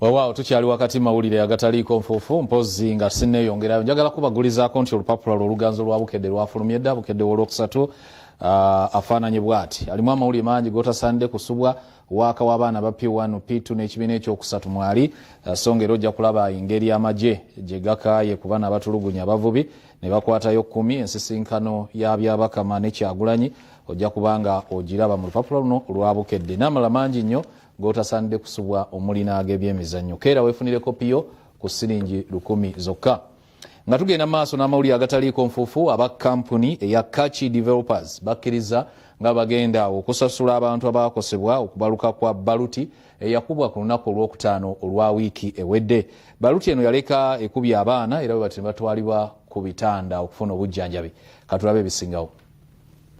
Waawo tukyali wakati mawulire agataliiko nfuufu mpozi nga sinneeyongerayo. Njagala kubagulizaako nti olupapula oluganzo lwa Bukedde lwafulumye dda Bukedde olwokusatu afaananye bw'ati. Alimu amawulire mangi g'otasaanidde kusubwa waaka w'abaana ba P1 P2 n'ekibiina ekyokusatu mwali so ng'era ojja kulaba engeri amagye gye gakaaye ku baana abatulugunya abavubi ne bakwatayo 10 ensisinkano ya Byabakama ne Kyagulanyi ojja kubanga ogiraba mu lupapula luno olwa Bukedde. N'amalala mangi nnyo g'otasaanidde kusubwa omuli n'ag'ebyemizannyo. Keera weefunire kopiyo ku siringi 10 zokka. Nga tugenda maaso n'amawulire agataliiko nfuufu aba kampuni eya Kachi Developers bakkiriza nga bagenda okusasula abantu abaakosebwa okubaluka kwa Baluti eyakubwa ku lunaku olwokutaano olwa wiiki ewedde. Baluti eno yaleka ekubya abaana era bwe bati ne batwalibwa ku bitanda okufuna obujjanjabi. Katulabe ebisingawo.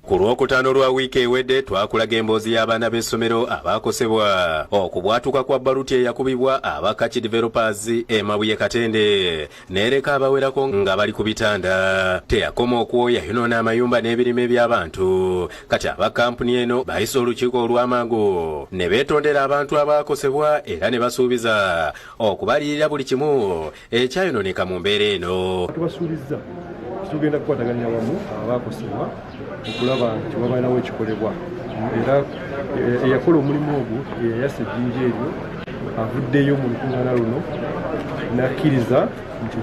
Ku lwokutaano lwa wiiki ewedde twakulaga emboozi y'abaana b'essomero abaakosebwa okubwatuka kwa Baluti eyakubibwa aba Kachi Developers Mabuye Katende n'ereka abawerako nga bali ku bitanda. Teyakoma okwoya yonoona amayumba n'ebirime by'abantu. Kati aba kampuni eno bayise olukiiko olw'amangu ne beetondera abantu abaakosebwa era ne basuubiza okubaliyirira buli kimu ekyayonooneka mu mbeera eno. Tubasuubizza tugenda kukwataganya wamu abaakosebwa okulaba nti wabaanawo ekikolebwa era eyakola omulimu ogwo yayasa ejjinja eryo avuddeyo mu lukuŋŋaana luno n'akkiriza nti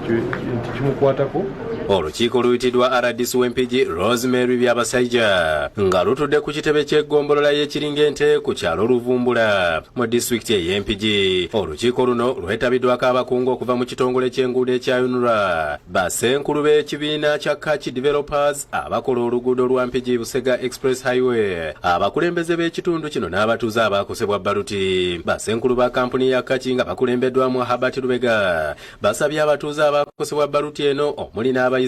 kimukwatako. Olukiiko oluyitiddwa RDC w'Empigi Rosemary Byabasajja nga lutudde ku kitebe ky'eggombolola y'Ekiringente ku kyalo Luvumbula mu disitulikiti ey'Empigi. Olukiiko luno lwetabiddwako abakungu okuva mu kitongole ky'enguudo ekya UNRA, bassenkulu b'ekibiina kya Kachi Developers abakola oluguudo lwa Mpigi Busega Express Highway, abakulembeze b'ekitundu kino n'abatuuze abaakosebwa Baluti. Bassenkulu ba kampuni ya Kachi nga bakulembeddwamu Herbert Lubega basabye abatuuze abaakosebwa Baluti eno omuli n'abayizi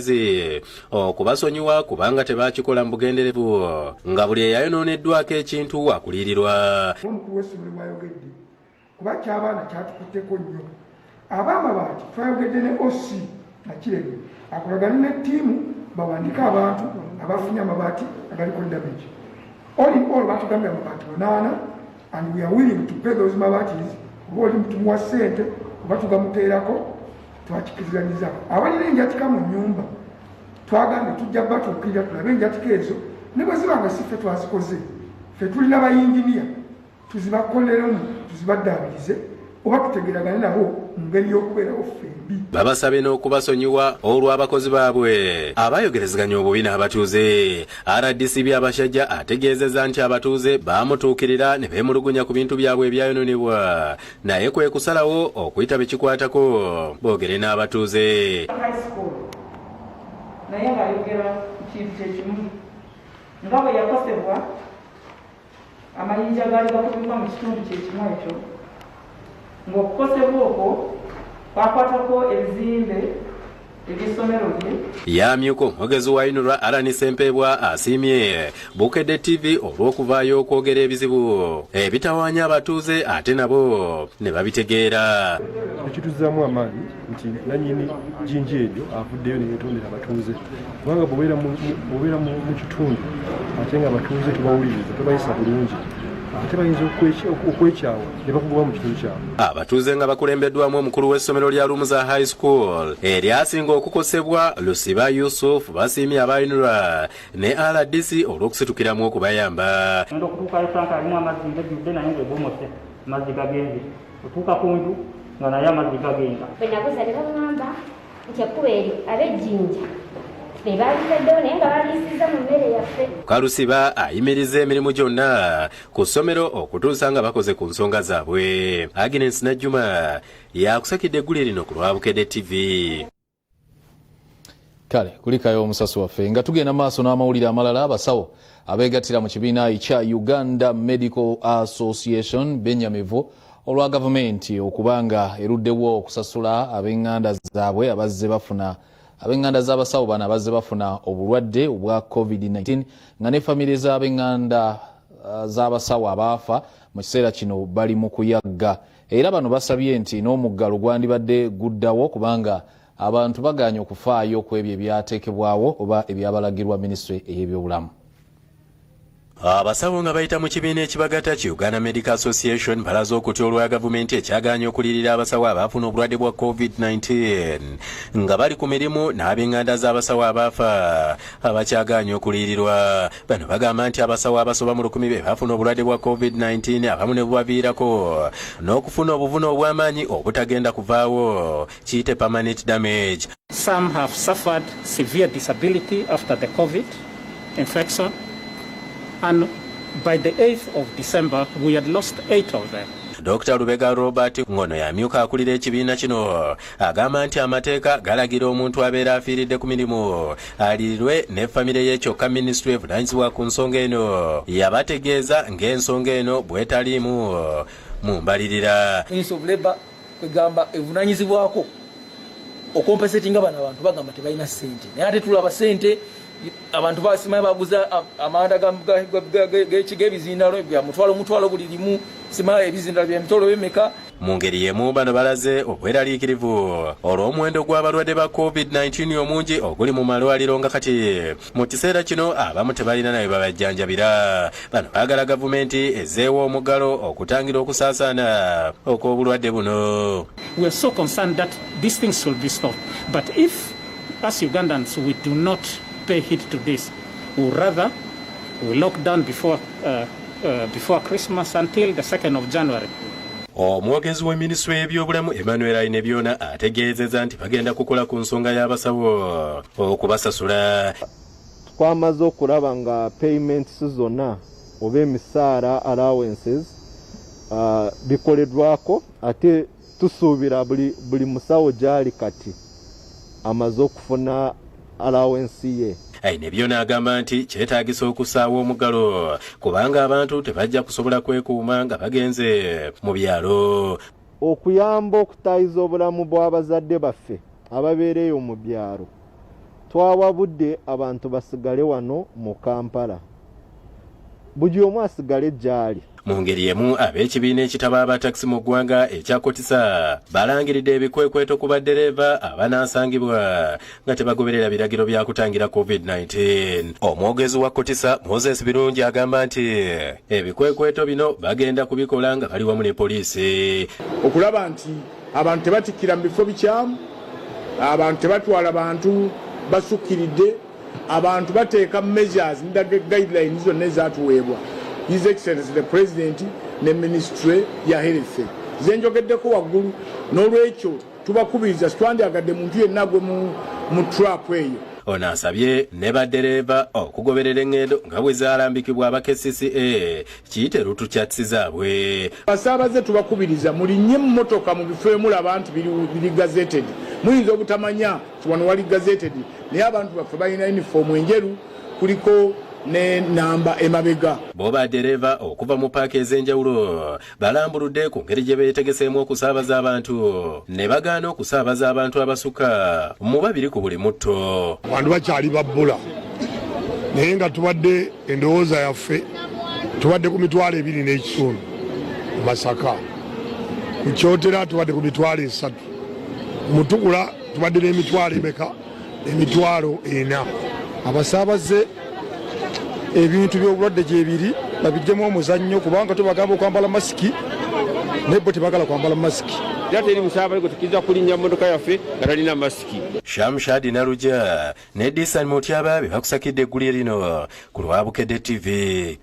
okubasonyiwa kubanga tebaakikola mu bugenderevu nga buli eyayonooneddwako ekintu akulirirwa. Omukulu w'essomero mwayogedde kuba ky'abaana kyatukutteko nnyo. Ab'amabaati twayogedde ne OC Nakirege akolagane ne ttiimu bawandike abantu abafunye amabaati agaliko damage. All in all batugambye amabaati 8 and we are willing to pay those mabatis oba oli mutumuwa ssente oba tugamuteerako twakikiriranyiza. Abalina enjatika mu nnyumba twagambye tujja batuukirira tulabe enjatika ezo ne bwe ziba nga si ffe twazikoze ffe tulina bayinginiya tuzibakoleremu tuzibaddaabirize oba tutegeragane nabo mu ngeri y'okubeerawo ffembi. Babasabye n'okubasonyiwa olw'abakozi baabwe abayogerezeganya obubi n'abatuuze. RDC Byabasajja ategeezezza nti abatuuze baamutuukirira ne beemulugunya ku bintu byabwe ebyayonoonebwa naye kwe kusalawo okuyita bekikwatako boogere n'abatuuze. Naye ng'ayogera ku kintu kyekimu nga bwe yakosebwa amayinja gaali gakubibwa mu kitundu kyekimu ekyo ng'okukosebwa okwo kwakwatako ebizimbe eby'essomero lye. Yamyuko omwogezi wa UNRA Alani Sempebwa asiimye Bukedde TV olw'okuvaayo okwogera ebizibu ebitawaanya abatuuze ate nabo ne babitegeera. Ekituzzaamu amaanyi nti nannyini jjinja eryo avuddeyo ne yeetondera abatuuze kubanga bw'obeera mu kitundu ate nga abatuuze tubawuliriza tubayisa bulungi ate bayinza okwekyawa ne bakugoba mu kitundu kyabwe. Abatuuze nga bakulembeddwamu omukulu w'essomero lya Lumuza High School eryasinga okukosebwa Lusiba Yusuf basiimye aba UNRA ne RDC olw'okusitukiramu okubayamba. Ngenda okutuukayo Frank alimu amazzi ngejjudde naye ng'ebomose amazzi gagenze otuuka ku nju nga naye amazzi gagenda. Bwe nabuuza ne baŋŋamba nti ekkubo eryo ab'ejjinja be baaliveddewo naye nga baliisiza mu mmere yaffe. Kalusiba ayimiriza emirimu gyonna ku ssomero okutuusa nga bakoze ku nsonga zaabwe. Agnes Najjuma yakusakidde eggule lino ku lwa Bukedde TV. Kale kulikayo omusasi waffe nga tugenda maaso n'amawulire amalala. Abasawo abeegattira mu kibiina ekya Uganda Medical Association bennyamivu olwa gavumenti okubanga eruddewo okusasula ab'eŋŋanda zaabwe ab'eŋŋanda z'abasawo bano abazze bafuna obulwadde obwa COVID-19 nga ne famire z'ab'eŋŋanda z'abasawo abaafa mu kiseera kino bali mu kuyagga. Era bano basabye nti n'omuggalo gwandibadde guddawo kubanga abantu baganye okufaayo ku ebyo ebyateekebwawo oba ebyabalagirwa minisitule ey'ebyobulamu. Abasawo nga bayita mu kibiina ekibagatta ki Uganda Medical Association balaze okuti olwa gavumenti ekyagaanye okuliyirira abasawo abaafuna obulwadde bwa COVID-19 nga bali ku mirimu n'ab'enganda z'abasawo abaafa abakyagaanye okuliyirirwa. Bano bagamba nti abasawo abasoba mu 1,000 be baafuna obulwadde bwa COVID-19 abamu ne bubaviirako n'okufuna obuvune obw'amaanyi obutagenda kuvaawo kiyite permanent damage. Some have suffered severe disability after the COVID infection. And by the 8th of December, we had lost 8 of them. Dr. Lubega Robert ngono yamyuka akulira ekibiina kino agamba nti amateeka galagira omuntu abeera afiiridde ku mirimu alirirwe ne famire ye kyokka ministry evunanyizibwa ku nsonga eno yabategeeza ng'ensonga eno bwetaliimu mu mbalirira. Ministry of Labour kwegamba evunanyizibwako okompesetinga bano abantu bagamba tebalina ssente naye ate tulaba ssente abantu basimaye baguza amanda g'ebizindalo bya mutwalo buli limu simaye ebizindalo bya mitolo bemeka. Mu ngeri yemu bano balaze obweraliikirivu olw'omuwendo gw'abalwadde ba COVID-19 omungi oguli mu malwaliro nga kati mu kiseera kino abamu tebalina naye babajjanjabira. Bano baagala gavumenti ezzeewo omuggalo okutangira okusaasaana okw'obulwadde buno. We are so concerned that these things should be stopped. But if, as Ugandans, we do not pay heed to this, or rather we lock down before Christmas until the 2nd of January. Omwogezi w'eminisitule y'ebyobulamu Emmanuel Ainebyona ategeezezza nti bagenda kukola ku nsonga y'abasawo okubasasula. Twamaze okulaba nga payments zonna oba emisaala allowances bikoleddwako ate tusuubira buli musawo gyali kati amaze okufuna allowance ye. Ainebyona agamba nti kyetaagisa okusaawa omuggalo kubanga abantu tebajja kusobola kwekuuma nga bagenze mu byalo. Okuyamba okutaayiza obulamu bw'abazadde baffe ababeereyo mu byalo twawabudde abantu basigale wano mu Kampala buli omu asigale gy'ali. Mu ngeri emu ab'ekibiina ekitaba abatakisi mu ggwanga ekyakotisa balangiridde ebikwekweto ku baddereeva abanaasangibwa nga tebagoberera biragiro bya kutangira COVID-19. Omwogezi wa kotisa Moses Birungi agamba nti ebikwekweto bino bagenda kubikola nga bali wamu ne poliisi okulaba nti abantu tebatikkira mu bifo bikyamu, abantu tebatwala abantu basukkiridde, abantu bateeka measures ne guidelines zonna ezatuweebwa His Excellency the President ne Ministry ya Health. Zenjogeddeko waggulu n'olwekyo tubakubiriza twandyagadde muntu yenna gwe mu trap eyo. Ono asabye ne baddereeva okugoberera engendo nga bwe zaalambikibwa aba KCCA kiyite lutu kya zaabwe. Basaabaze tubakubiriza mulinnye mu mmotoka mu bifo emulaba nti biri gazetted. Muyinza obutamanya wano wali gazetted naye abantu baffe balina uniform enjeru kuliko ne namba emabega. Bo baddereeva okuva mu paaka ez'enjawulo balambuludde ku ngeri gye beetegeseemu okusaabaza abantu ne bagaana okusaabaza abantu abasukka mu 2 ku buli mutto. Abantu bakyali babbula naye nga tubadde endowooza yaffe tubadde ku mitwalo 2 n'ekitundu mu Masaka, ku Kyotera tubadde ku mitwalo 3, Mutukula tubadde n'emitwalo emeka? Emitwalo 4. Abasaabaze ebintu by'obulwadde gyebiri babijjemu omuzannyo kubanga tubagamba okwambala masiki naye bo tebagala kwambala masiki. Era teri musaabaze tukiriza kulinnya mmotoka yaffe nga talina masiki. Shamshadi Naruja ne Disan Mutyaba bakusakidde eggulire lino ku Lwabukedde TV.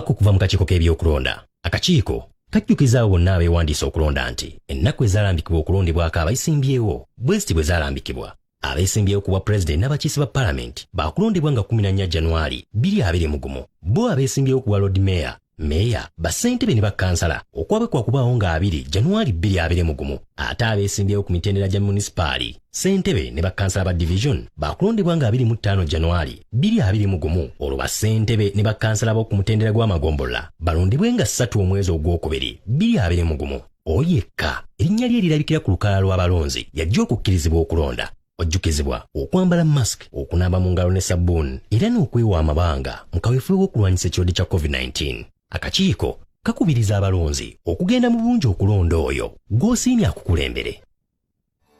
Okuva mu kakiiko k'ebyokulonda akakiiko kajjukiza bonna abeewandiisa okulonda nti ennaku ezaalambikibwa okulondebwako abayisimbyewo bweziti bwe zaalambikibwa. Abeesimbyewo ku bwa pulezidenti n'abakiise ba paalamenti baakulondebwa nga 14 January 2021. Bo abeesimbyewo ku bwa Lord Mayor meeya bassentebe ne bakkansala okwabekwa kubaawo nga 2 January 2021 ate abeesimbyewo ku mitendera gya munisipaali ssentebe ne bakkansala ba division baakulondebwa nga 25 January 2021 olwo bassentebe ne bakkansala b'oku mutendera gw'amagombola balondebwe nga 3 omwezi ogwokubiri 2021 oyekka erinnya lye lirabikira ku lukalala lw'abalonzi yajja okukkirizibwa okulonda ojjukizibwa okwambala mask okunaaba mu ngalo ne sabbuuni era n'okwewa amabanga mu kaweefube w'okulwanyisa ekirwadde kya COVID-19 akakiiko kakubiriza abalonzi okugenda mu bulungi okulonda oyo gw'osiimye akukulembere.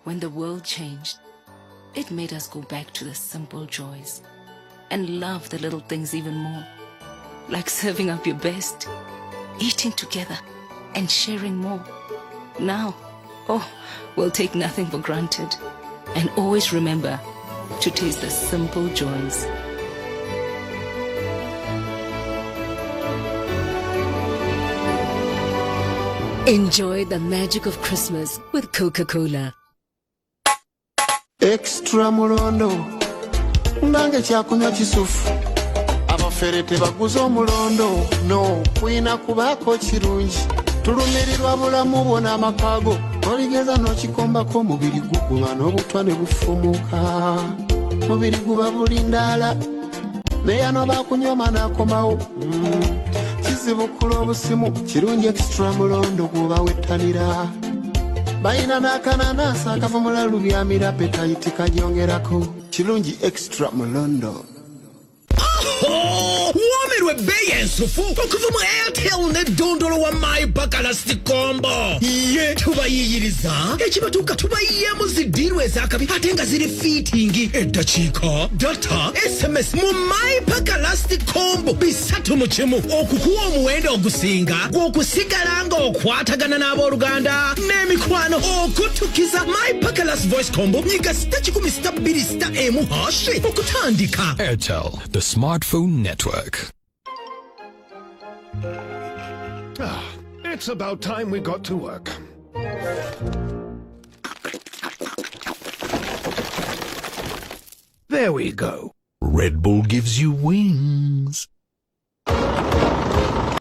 When the world changed, it made us go back to the simple joys and love the little things even more, like serving up your best, eating together and sharing more. Now, we'll take nothing for granted and always remember to taste the simple joys. Enjoy the magic of Christmas with Coca-Cola. Extra mulondo nange kyakunywa kisufu abafere tebaguza omulondo no kwina kubaako kirungi tulumirirwa bulamu bwona amakago oligeza n'okikombako omubiri guguba n'obutwa ne bufumuka mubiri guba bulindaala neya n'obaakunyoma n'akomawo kizibu kula obusimu kirungi extra mulondo guba wettanira bayina n'akananasi akavumula lubyamira petayiti kagyongerako kirungi extra mulondo. Womerwe ebbeeyi ensufu okuva mu Airtel ne Dondolo wa My Baagala Combo. Ye tubayiyiriza ekibatuuka tubayiyeemu ziddiirwa ez'akabi ate nga ziri fiitingi eddakiika data SMS mu My Baagala Combo bisatu mu kimu okukuwa omuwendo ogusinga gw'okusigala nga okwatagana n'abooluganda n'emikwano okutukiza My Baagala Voice Combo nyiga *122*1 okutandika. Airtel, the smartphone network. It's about time we got to work. There we go. Red Bull gives you wings.